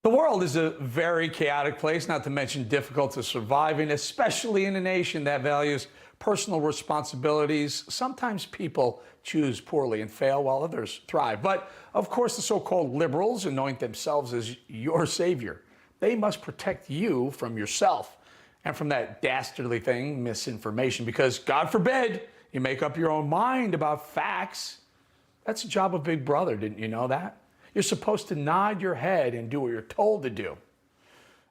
The world is a very chaotic place, not to mention difficult to survive in, especially in a nation that values personal responsibilities. Sometimes people choose poorly and fail while others thrive. But of course, the so-called liberals anoint themselves as your savior. They must protect you from yourself and from that dastardly thing, misinformation, because God forbid you make up your own mind about facts. That's the job of Big Brother, didn't you know that? You're supposed to nod your head and do what you're told to do.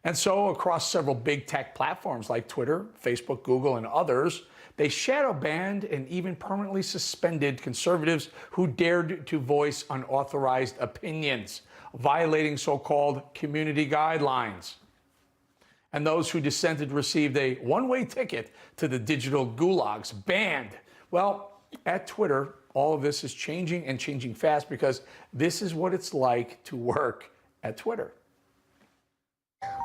And so across several big tech platforms like Twitter, Facebook, Google, and others, they shadow banned and even permanently suspended conservatives who dared to voice unauthorized opinions, violating so-called community guidelines. And those who dissented received a one-way ticket to the digital gulags, banned. Well, at Twitter, all of this is changing and changing fast because this is what it's like to work at Twitter.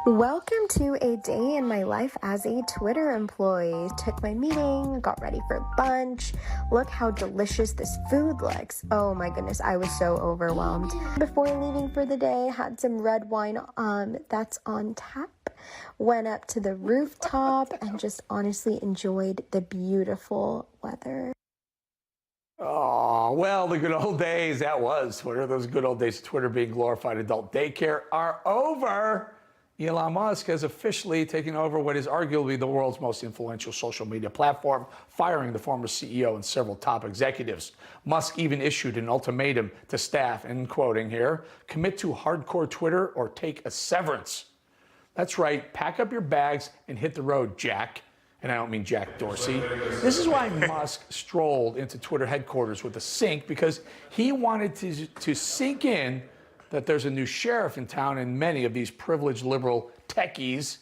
Welcome to a day in my life as a Twitter employee. Took my meeting, got ready for lunch. Look how delicious this food looks. Oh my goodness, I was so overwhelmed. Before leaving for the day, had some red wine that's on tap. Went up to the rooftop and just honestly enjoyed the beautiful weather. Oh, well, the good old days, that was Twitter. Those good old days of Twitter being glorified adult daycare are over. Elon Musk has officially taken over what is arguably the world's most influential social media platform, firing the former CEO and several top executives. Musk even issued an ultimatum to staff, and quoting here, commit to hardcore Twitter or take a severance. That's right, pack up your bags and hit the road, Jack. And I don't mean Jack Dorsey. This is why Musk strolled into Twitter headquarters with a sink, because he wanted to sink in that there's a new sheriff in town, and many of these privileged liberal techies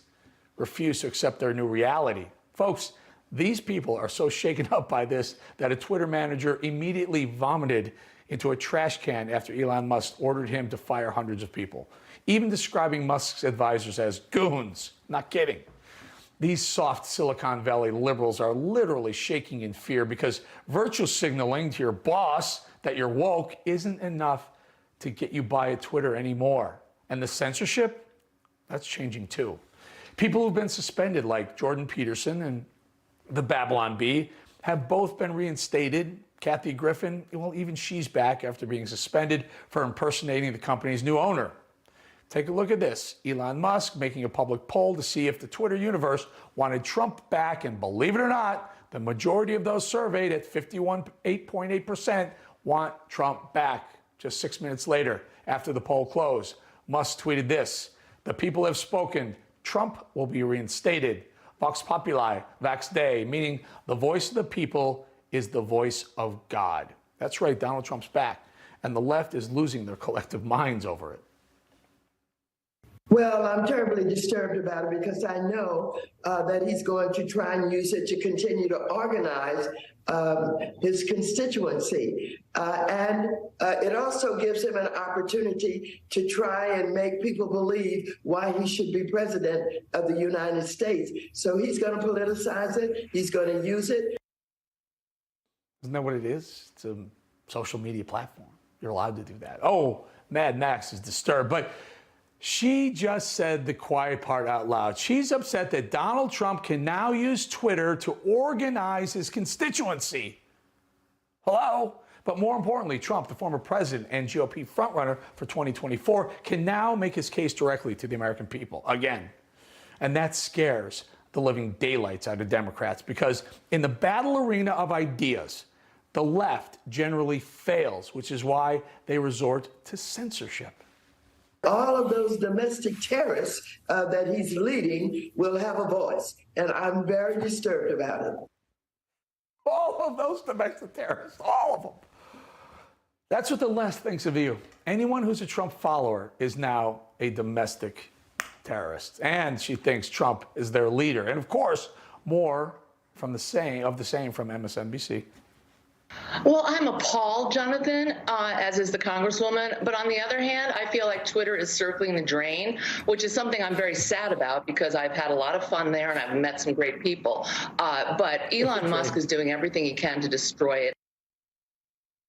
refuse to accept their new reality. Folks, these people are so shaken up by this that a Twitter manager immediately vomited into a trash can after Elon Musk ordered him to fire hundreds of people, even describing Musk's advisors as goons. Not kidding. These soft Silicon Valley liberals are literally shaking in fear because virtue signaling to your boss that you're woke isn't enough to get you by at Twitter anymore. And the censorship, that's changing too. People who've been suspended, like Jordan Peterson and the Babylon Bee, have both been reinstated. Kathy Griffin, well, even she's back after being suspended for impersonating the company's new owner. Take a look at this. Elon Musk making a public poll to see if the Twitter universe wanted Trump back, and believe it or not, the majority of those surveyed at 8.8% want Trump back. Just 6 minutes later, after the poll closed, Musk tweeted this: the people have spoken. Trump will be reinstated. Vox Populi, Vax Dei, meaning the voice of the people is the voice of God. That's right, Donald Trump's back, and the left is losing their collective minds over it. Well, I'm terribly disturbed about it because I know that he's going to try and use it to continue to organize his constituency. And it also gives him an opportunity to try and make people believe why he should be president of the United States. So he's going to politicize it. He's going to use it. Isn't that what it is? It's a social media platform. You're allowed to do that. Oh, Mad Max is disturbed. But she just said the quiet part out loud. She's upset that Donald Trump can now use Twitter to organize his constituency. Hello? But more importantly, Trump, the former president and GOP frontrunner for 2024, can now make his case directly to the American people again. And that scares the living daylights out of Democrats, because in the battle arena of ideas, the left generally fails, which is why they resort to censorship. All of those domestic terrorists that he's leading will have a voice, and I'm very disturbed about it. All of those domestic terrorists, all of them. That's what the left thinks of you. Anyone who's a Trump follower is now a domestic terrorist, and she thinks Trump is their leader. And of course, more from the same from MSNBC. Well, I'm appalled, Jonathan, as is the Congresswoman. But on the other hand, I feel like Twitter is circling the drain, which is something I'm very sad about because I've had a lot of fun there and I've met some great people. But Elon Musk is doing everything he can to destroy it.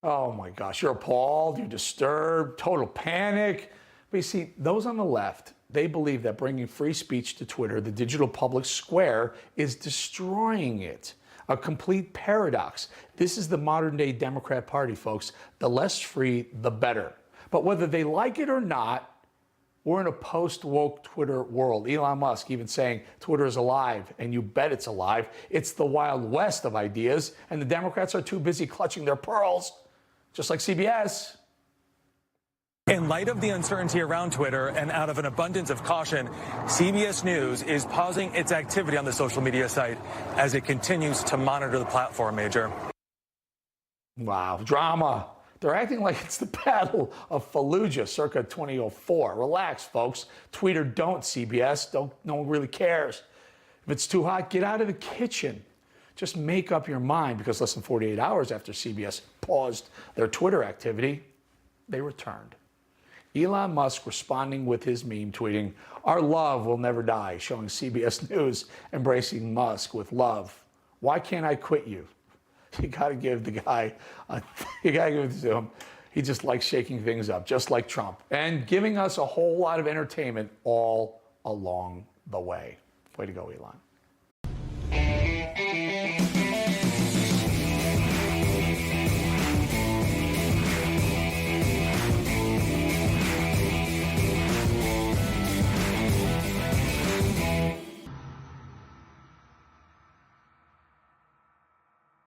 Oh, my gosh. You're appalled. You're disturbed. Total panic. But you see, those on the left, they believe that bringing free speech to Twitter, the digital public square, is destroying it. A complete paradox. This is the modern day Democrat Party, folks. The less free, the better. But whether they like it or not, we're in a post-woke Twitter world. Elon Musk even saying Twitter is alive, and you bet it's alive. It's the Wild West of ideas, and the Democrats are too busy clutching their pearls, just like CBS. In light of the uncertainty around Twitter and out of an abundance of caution, CBS News is pausing its activity on the social media site as it continues to monitor the platform, Major. Wow, drama. They're acting like it's the Battle of Fallujah circa 2004. Relax, folks. Tweet or don't, CBS. No one really cares. If it's too hot, get out of the kitchen. Just make up your mind, because less than 48 hours after CBS paused their Twitter activity, they returned. Elon Musk responding with his meme, tweeting, "Our love will never die," showing CBS News embracing Musk with love. Why can't I quit you? You got to give the guy, you got to give it to him. He just likes shaking things up, just like Trump, and giving us a whole lot of entertainment all along the way. Way to go, Elon.